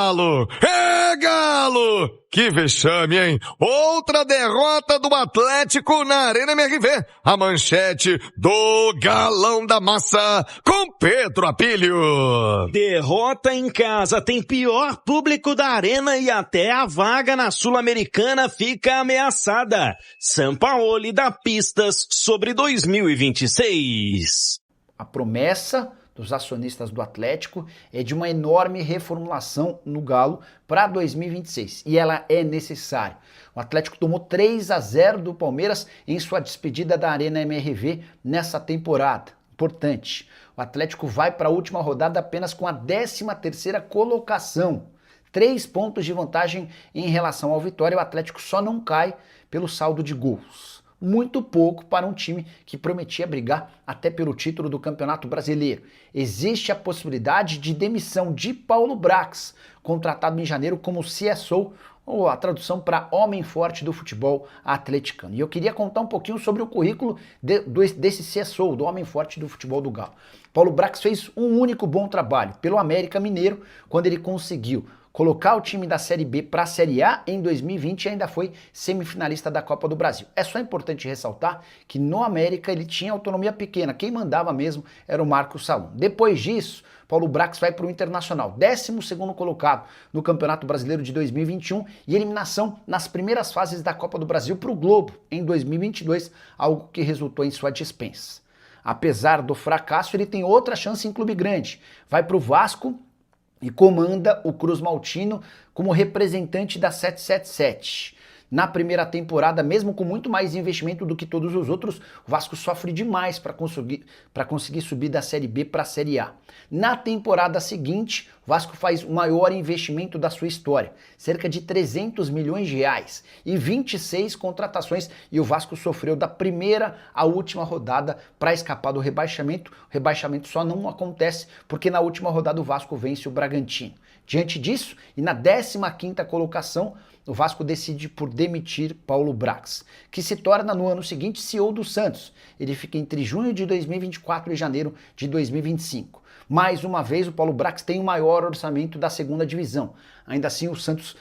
Galo! É, Galo! Que vexame, hein? Outra derrota do Atlético na Arena MRV. A manchete do Galão da Massa com Pedro Apílio. Derrota em casa tem pior público da Arena e até a vaga na Sul-Americana fica ameaçada. Sampaoli dá pistas sobre 2026. A promessa dos acionistas do Atlético é de uma enorme reformulação no Galo para 2026. E ela é necessária. O Atlético tomou 3-0 do Palmeiras em sua despedida da Arena MRV nessa temporada. Importante. O Atlético vai para a última rodada apenas com a 13ª colocação. 3 pontos de vantagem em relação ao Vitória. O Atlético só não cai pelo saldo de gols. Muito pouco para um time que prometia brigar até pelo título do Campeonato Brasileiro. Existe a possibilidade de demissão de Paulo Brax, contratado em janeiro como CSO, ou a tradução para Homem Forte do Futebol Atleticano. E eu queria contar um pouquinho sobre o currículo desse CSO, do Homem Forte do Futebol do Galo. Paulo Brax fez um único bom trabalho pelo América Mineiro, quando ele conseguiu colocar o time da Série B para a Série A em 2020 e ainda foi semifinalista da Copa do Brasil. É só importante ressaltar que no América ele tinha autonomia pequena, quem mandava mesmo era o Marcos Salom. Depois disso, Paulo Brax vai para o Internacional, 12º colocado no Campeonato Brasileiro de 2021 e eliminação nas primeiras fases da Copa do Brasil para o Globo em 2022, algo que resultou em sua dispensa. Apesar do fracasso, ele tem outra chance em clube grande, vai para o Vasco e comanda o Cruz Maltino como representante da 777. Na primeira temporada, mesmo com muito mais investimento do que todos os outros, o Vasco sofre demais para conseguir subir da Série B para a Série A. Na temporada seguinte, o Vasco faz o maior investimento da sua história, cerca de 300 milhões de reais e 26 contratações, e o Vasco sofreu da primeira à última rodada para escapar do rebaixamento. O rebaixamento só não acontece porque na última rodada o Vasco vence o Bragantino. Diante disso, e na 15ª colocação, o Vasco decide por demitir Paulo Brax, que se torna no ano seguinte CEO do Santos. Ele fica entre junho de 2024 e janeiro de 2025. Mais uma vez, o Paulo Brax tem o maior orçamento da 2ª divisão. Ainda assim, o Santos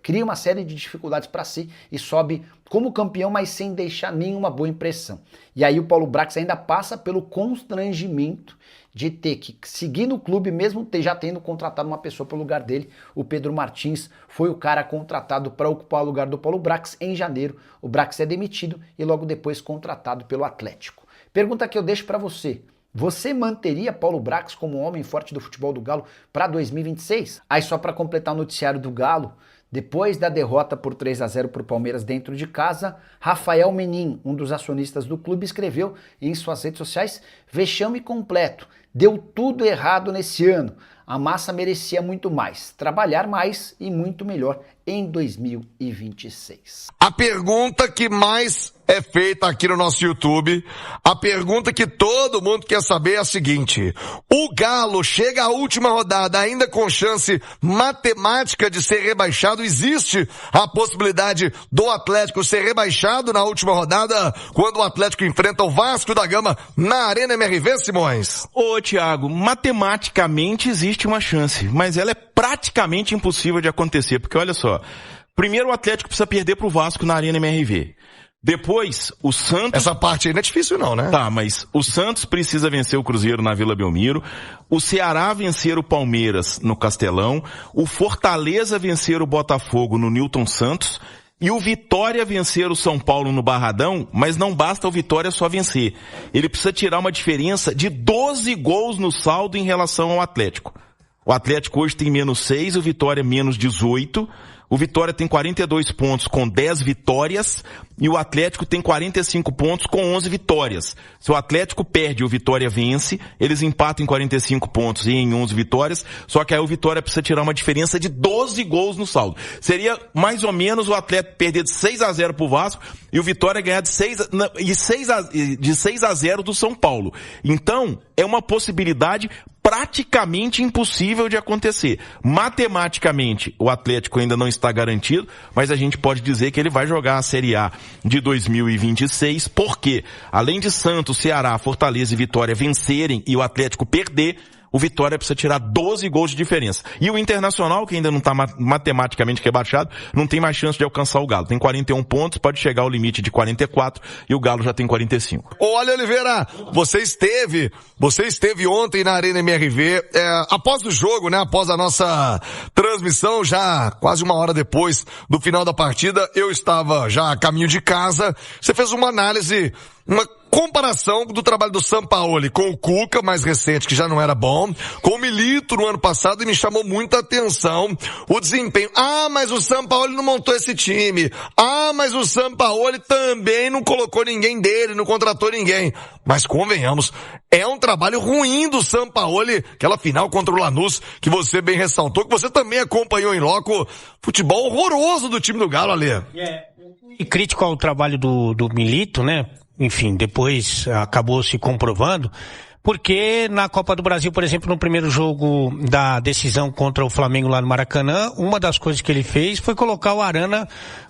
cria uma série de dificuldades para si e sobe como campeão, mas sem deixar nenhuma boa impressão. E aí o Paulo Brax ainda passa pelo constrangimento de ter que seguir no clube, mesmo já tendo contratado uma pessoa para o lugar dele. O Pedro Martins foi o cara contratado para ocupar o lugar do Paulo Brax. Em janeiro, o Brax é demitido e logo depois contratado pelo Atlético. Pergunta que eu deixo para você. Você manteria Paulo Brax como homem forte do futebol do Galo para 2026? Aí só para completar o noticiário do Galo, depois da derrota por 3-0 para o Palmeiras dentro de casa, Rafael Menin, um dos acionistas do clube, escreveu em suas redes sociais: vexame completo, deu tudo errado nesse ano, a massa merecia muito mais, trabalhar mais e muito melhor em 2026. A pergunta que mais é feita aqui no nosso YouTube, a pergunta que todo mundo quer saber é a seguinte: o Galo chega à última rodada ainda com chance matemática de ser rebaixado? Existe a possibilidade do Atlético ser rebaixado na última rodada quando o Atlético enfrenta o Vasco da Gama na Arena MRV, Simões? Ô, Thiago, matematicamente existe uma chance, mas ela é praticamente impossível de acontecer, porque olha só, primeiro o Atlético precisa perder pro Vasco na Arena MRV. Depois, o Santos... Essa parte aí não é difícil não, né? Tá, mas o Santos precisa vencer o Cruzeiro na Vila Belmiro, o Ceará vencer o Palmeiras no Castelão, o Fortaleza vencer o Botafogo no Newton Santos e o Vitória vencer o São Paulo no Barradão, mas não basta o Vitória só vencer. Ele precisa tirar uma diferença de 12 gols no saldo em relação ao Atlético. O Atlético hoje tem -6, o Vitória -18. O Vitória tem 42 pontos com 10 vitórias e o Atlético tem 45 pontos com 11 vitórias. Se o Atlético perde e o Vitória vence, eles empatam em 45 pontos e em 11 vitórias, só que aí o Vitória precisa tirar uma diferença de 12 gols no saldo. Seria mais ou menos o Atlético perder de 6-0 pro Vasco e o Vitória ganhar de 6-0 do São Paulo. Então, é uma possibilidade praticamente impossível de acontecer. Matematicamente, o Atlético ainda não está garantido, mas a gente pode dizer que ele vai jogar a Série A de 2026, porque além de Santos, Ceará, Fortaleza e Vitória vencerem e o Atlético perder, o Vitória precisa tirar 12 gols de diferença. E o Internacional, que ainda não está matematicamente rebaixado, não tem mais chance de alcançar o Galo. Tem 41 pontos, pode chegar ao limite de 44 e o Galo já tem 45. Olha, Oliveira, você esteve ontem na Arena MRV, após o jogo, né, após a nossa transmissão, já quase uma hora depois do final da partida, eu estava já a caminho de casa. Você fez uma análise, uma comparação do trabalho do Sampaoli com o Cuca, mais recente, que já não era bom, com o Milito no ano passado, e me chamou muita atenção o desempenho. Mas o Sampaoli não montou esse time. Mas o Sampaoli também não colocou ninguém dele, não contratou ninguém. Mas convenhamos, é um trabalho ruim do Sampaoli, aquela final contra o Lanús, que você bem ressaltou, que você também acompanhou em loco. Futebol horroroso do time do Galo, Alê. E crítico ao trabalho do Milito, né? Enfim, depois acabou se comprovando, porque na Copa do Brasil, por exemplo, no primeiro jogo da decisão contra o Flamengo lá no Maracanã, uma das coisas que ele fez foi colocar o Arana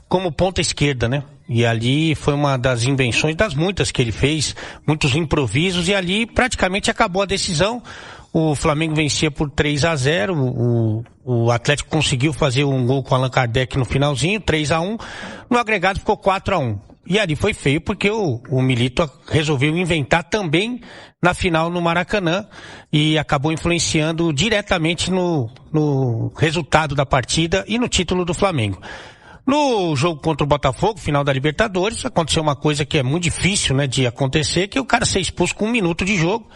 como ponta esquerda, né? E ali foi uma das invenções, das muitas que ele fez, muitos improvisos, e ali praticamente acabou a decisão. O Flamengo vencia por 3-0, o Atlético conseguiu fazer um gol com o Allan Kardec no finalzinho, 3-1, no agregado ficou 4-1. E ali foi feio porque o Milito resolveu inventar também na final no Maracanã e acabou influenciando diretamente no resultado da partida e no título do Flamengo. No jogo contra o Botafogo, final da Libertadores, aconteceu uma coisa que é muito difícil, né, de acontecer, que o cara ser expulso com 1 minuto de jogo.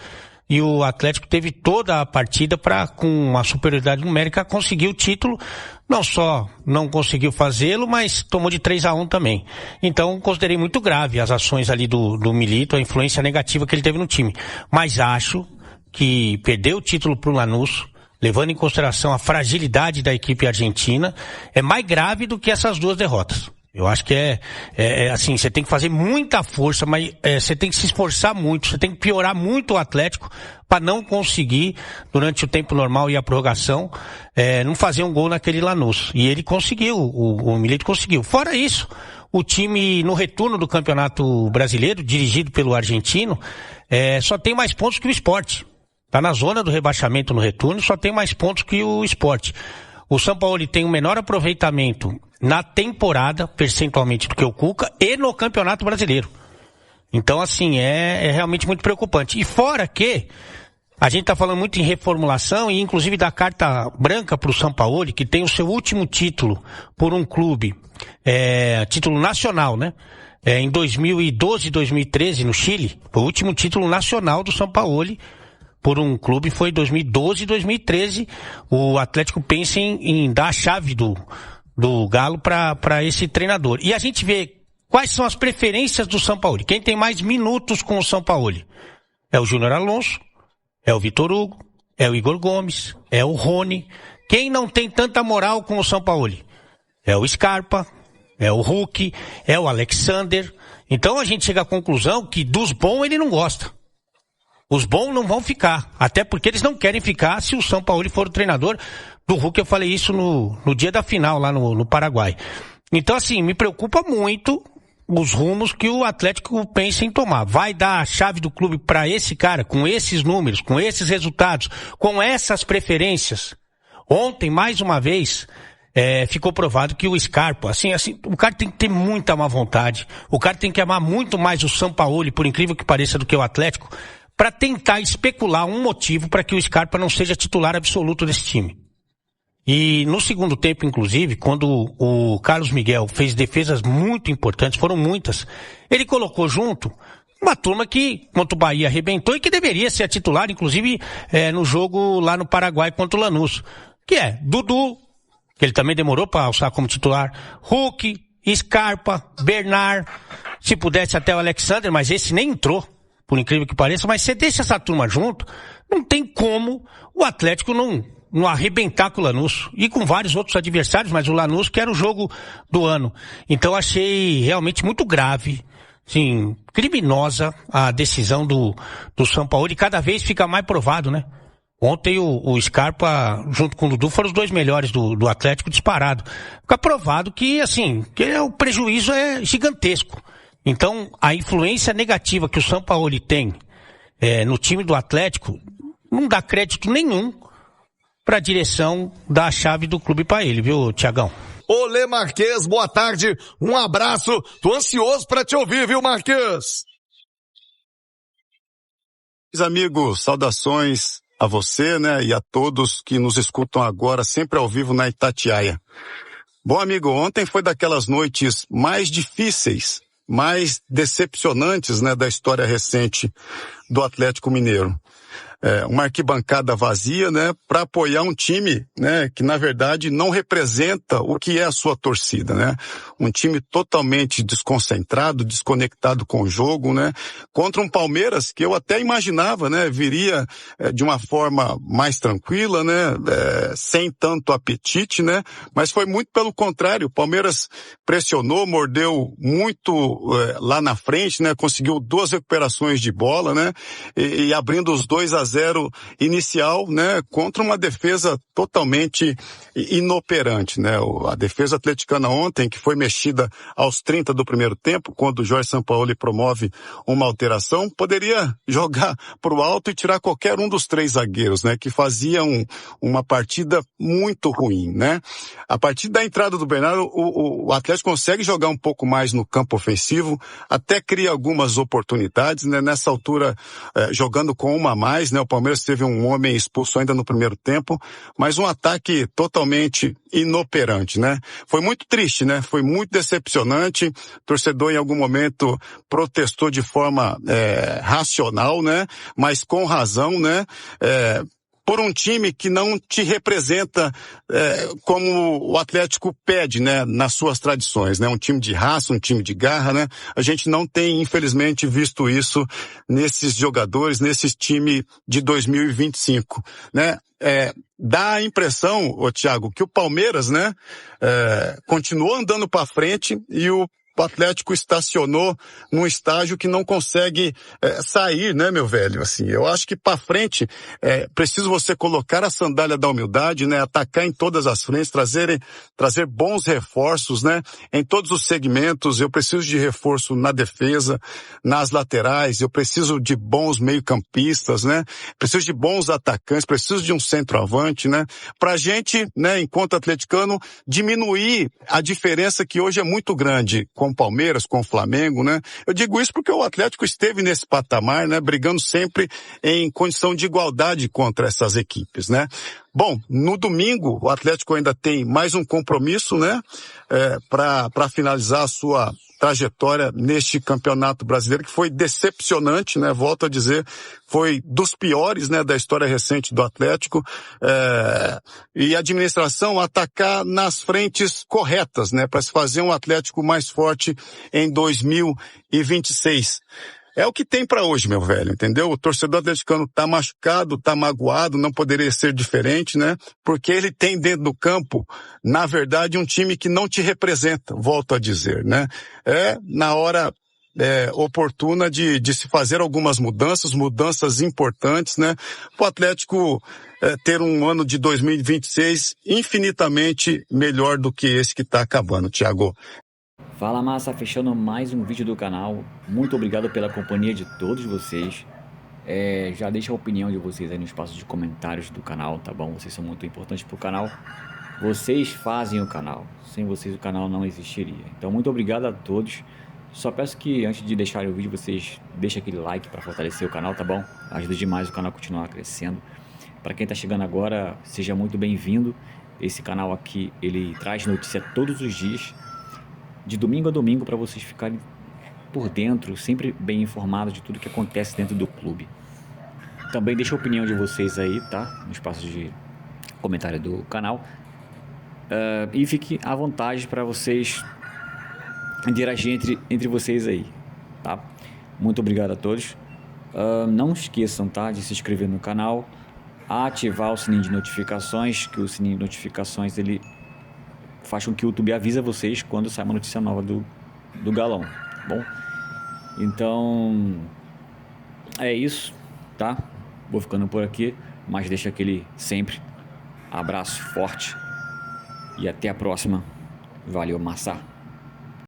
E o Atlético teve toda a partida para, com uma superioridade numérica, conseguir o título. Não só não conseguiu fazê-lo, mas tomou de 3-1 também. Então, considerei muito grave as ações ali do Milito, a influência negativa que ele teve no time. Mas acho que perder o título pro Lanús, levando em consideração a fragilidade da equipe argentina, é mais grave do que essas duas derrotas. Eu acho que assim, você tem que fazer muita força, mas você tem que se esforçar muito, você tem que piorar muito o Atlético para não conseguir, durante o tempo normal e a prorrogação, não fazer um gol naquele Lanús. E ele conseguiu, o Milito conseguiu. Fora isso, o time no retorno do Campeonato Brasileiro, dirigido pelo argentino, só tem mais pontos que o Sport. Tá na zona do rebaixamento no retorno, só tem mais pontos que o Sport. O Sampaoli tem o menor aproveitamento na temporada, percentualmente, do que o Cuca, e no Campeonato Brasileiro. Então, assim, é realmente muito preocupante. E fora que a gente tá falando muito em reformulação e inclusive da carta branca pro Sampaoli, que tem o seu último título por um clube, título nacional, né? Em 2012 e 2013, no Chile, foi o último título nacional do Sampaoli por um clube, foi 2012 e 2013. O Atlético pensa em dar a chave do Galo para esse treinador. E a gente vê quais são as preferências do Sampaoli. Quem tem mais minutos com o Sampaoli? É o Júnior Alonso, é o Vitor Hugo, é o Igor Gomes, é o Rony. Quem não tem tanta moral com o Sampaoli? É o Scarpa, é o Hulk, é o Alexander. Então a gente chega à conclusão que dos bons ele não gosta. Os bons não vão ficar, até porque eles não querem ficar se o Sampaoli for o treinador. Do Hulk eu falei isso no dia da final lá no Paraguai. Então assim, me preocupa muito os rumos que o Atlético pensa em tomar. Vai dar a chave do clube para esse cara, com esses números, com esses resultados, com essas preferências? Ontem, mais uma vez, ficou provado que o Scarpa, assim, o cara tem que ter muita má vontade, o cara tem que amar muito mais o Sampaoli, por incrível que pareça, do que o Atlético, para tentar especular um motivo para que o Scarpa não seja titular absoluto desse time. E no segundo tempo, inclusive, quando o Carlos Miguel fez defesas muito importantes, foram muitas, ele colocou junto uma turma que, contra o Bahia, arrebentou e que deveria ser a titular, inclusive, no jogo lá no Paraguai contra o Lanús, que é Dudu, que ele também demorou para alçar como titular, Hulk, Scarpa, Bernard, se pudesse até o Alexander, mas esse nem entrou, por incrível que pareça. Mas você deixa essa turma junto, não tem como o Atlético não arrebentar com o Lanús, e com vários outros adversários, mas o Lanús que era o jogo do ano. Então achei realmente muito grave, sim, criminosa a decisão do Sampaoli, e cada vez fica mais provado, né? Ontem o Scarpa, junto com o Dudu, foram os dois melhores do Atlético disparado. Fica provado que, assim, que o prejuízo é gigantesco. Então, a influência negativa que o Sampaoli tem no time do Atlético não dá crédito nenhum para a direção da chave do clube para ele, viu, Tiagão? Olê Marques, boa tarde, um abraço, tô ansioso para te ouvir, viu, Marques? Amigos, saudações a você, né, e a todos que nos escutam agora, sempre ao vivo na Itatiaia. Bom, amigo, ontem foi daquelas noites mais difíceis, mais decepcionantes, né, da história recente do Atlético Mineiro. Uma arquibancada vazia, né, para apoiar um time, né, que na verdade não representa o que é a sua torcida, né? Um time totalmente desconcentrado, desconectado com o jogo, né? Contra um Palmeiras que eu até imaginava, né, viria de uma forma mais tranquila, né, sem tanto apetite, né? Mas foi muito pelo contrário. O Palmeiras pressionou, mordeu muito lá na frente, né? Conseguiu 2 recuperações de bola, né? E abrindo os 2-0 inicial, né, contra uma defesa totalmente inoperante, né? A defesa atleticana ontem, que foi mexida aos 30 do primeiro tempo, quando o Jorge Sampaoli promove uma alteração, poderia jogar pro alto e tirar qualquer um dos 3 zagueiros, né, que faziam uma partida muito ruim, né? A partir da entrada do Bernardo, o Atlético consegue jogar um pouco mais no campo ofensivo, até cria algumas oportunidades, né? Nessa altura, jogando com uma a mais, né? O Palmeiras teve um homem expulso ainda no primeiro tempo, mas um ataque totalmente inoperante, né? Foi muito triste, né? Foi muito decepcionante. O torcedor em algum momento protestou de forma racional, né? Mas com razão, né? Por um time que não te representa como o Atlético pede, né, nas suas tradições, né, um time de raça, um time de garra, né, a gente não tem, infelizmente, visto isso nesses jogadores, nesse time de 2025, né. Dá a impressão, Thiago, que o Palmeiras, né, continuou andando para frente e o Atlético estacionou num estágio que não consegue sair, né, meu velho? Assim, eu acho que para frente preciso você colocar a sandália da humildade, né, atacar em todas as frentes, trazer bons reforços, né, em todos os segmentos. Eu preciso de reforço na defesa, nas laterais, eu preciso de bons meio-campistas, né? Preciso de bons atacantes, preciso de um centroavante, né? Pra gente, né, enquanto atleticano, diminuir a diferença que hoje é muito grande com o Palmeiras, com o Flamengo, né? Eu digo isso porque o Atlético esteve nesse patamar, né? Brigando sempre em condição de igualdade contra essas equipes, né? Bom, no domingo o Atlético ainda tem mais um compromisso, né? Para finalizar a sua trajetória neste campeonato brasileiro, que foi decepcionante, né? Volto a dizer, foi dos piores, né, da história recente do Atlético, e a administração atacar nas frentes corretas, né, para se fazer um Atlético mais forte em 2026. É o que tem para hoje, meu velho, entendeu? O torcedor atleticano tá machucado, tá magoado, não poderia ser diferente, né? Porque ele tem dentro do campo, na verdade, um time que não te representa, volto a dizer, né? Na hora oportuna de se fazer algumas mudanças importantes, né? O Atlético ter um ano de 2026 infinitamente melhor do que esse que tá acabando, Thiago. Fala, massa, fechando mais um vídeo do canal. Muito obrigado pela companhia de todos vocês. Já deixa a opinião de vocês aí no espaço de comentários do canal, tá bom? Vocês são muito importantes pro canal. Vocês fazem o canal. Sem vocês o canal não existiria. Então muito obrigado a todos. Só peço que antes de deixarem o vídeo vocês deixem aquele like para fortalecer o canal, tá bom? Ajuda demais o canal a continuar crescendo. Para quem tá chegando agora, seja muito bem-vindo. Esse canal aqui, ele traz notícia todos os dias, de domingo a domingo, para vocês ficarem por dentro, sempre bem informados de tudo que acontece dentro do clube. Também deixa a opinião de vocês aí, tá? No espaço de comentário do canal. E fique à vontade para vocês interagir entre vocês aí, tá? Muito obrigado a todos. Não esqueçam, tá, de se inscrever no canal, ativar o sininho de notificações, que o sininho de notificações ele faz com que o YouTube avisa vocês quando sai uma notícia nova do Galão, tá bom? Então, é isso, tá? Vou ficando por aqui, mas deixa aquele sempre abraço forte e até a próxima. Valeu, massa!